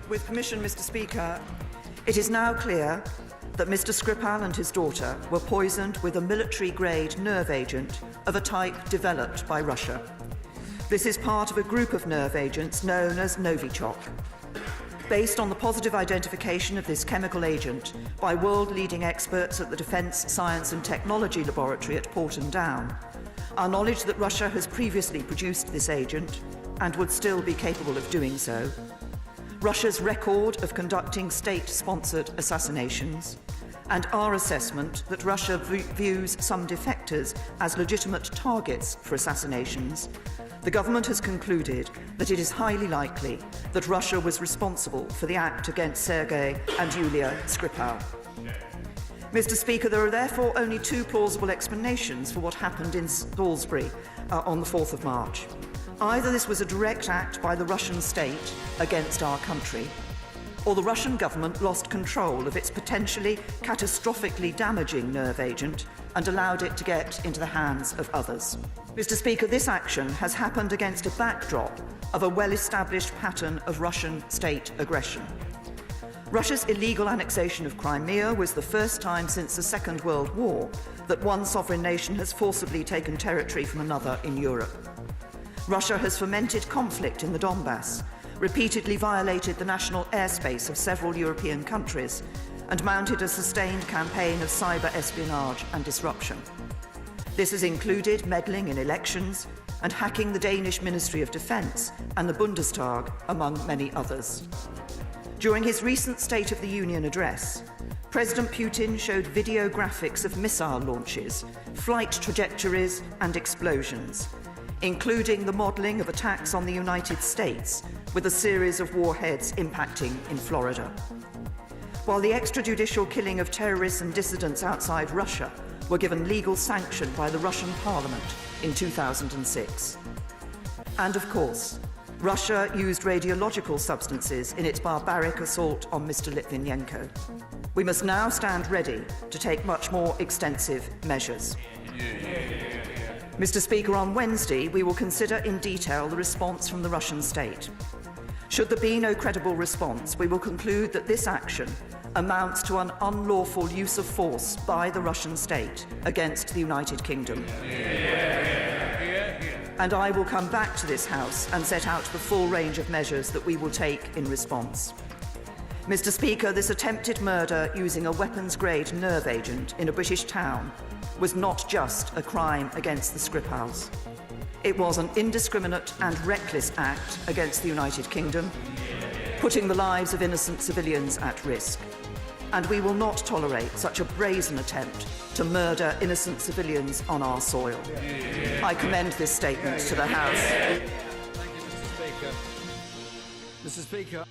With permission, Mr. Speaker, it is now clear that Mr. Skripal and his daughter were poisoned with a military-grade nerve agent of a type developed by Russia. This is part of a group of nerve agents known as Novichok. Based on the positive identification of this chemical agent by world-leading experts at the Defence Science and Technology Laboratory at Porton Down, our knowledge that Russia has previously produced this agent and would still be capable of doing so, Russia's record of conducting state-sponsored assassinations, and our assessment that Russia views some defectors as legitimate targets for assassinations, the government has concluded that it is highly likely that Russia was responsible for the act against Sergei and Yulia Skripal. Mr. Speaker, there are therefore only two plausible explanations for what happened in Salisbury on the 4th of March. Either this was a direct act by the Russian state against our country, or the Russian government lost control of its potentially catastrophically damaging nerve agent and allowed it to get into the hands of others. Mr. Speaker, this action has happened against a backdrop of a well-established pattern of Russian state aggression. Russia's illegal annexation of Crimea was the first time since the Second World War that one sovereign nation has forcibly taken territory from another in Europe. Russia has fomented conflict in the Donbass, repeatedly violated the national airspace of several European countries, and mounted a sustained campaign of cyber espionage and disruption. This has included meddling in elections and hacking the Danish Ministry of Defence and the Bundestag, among many others. During his recent State of the Union address, President Putin showed video graphics of missile launches, flight trajectories and explosions, including the modelling of attacks on the United States with a series of warheads impacting in Florida. While the extrajudicial killing of terrorists and dissidents outside Russia were given legal sanction by the Russian Parliament in 2006. And of course, Russia used radiological substances in its barbaric assault on Mr. Litvinenko. We must now stand ready to take much more extensive measures. Mr. Speaker, on Wednesday, we will consider in detail the response from the Russian state. Should there be no credible response, we will conclude that this action amounts to an unlawful use of force by the Russian state against the United Kingdom. And I will come back to this House and set out the full range of measures that we will take in response. Mr. Speaker, this attempted murder using a weapons-grade nerve agent in a British town was not just a crime against the Skripals. It was an indiscriminate and reckless act against the United Kingdom, putting the lives of innocent civilians at risk. And we will not tolerate such a brazen attempt to murder innocent civilians on our soil. I commend this statement to the House. Thank you, Mr. Speaker. Mr. Speaker.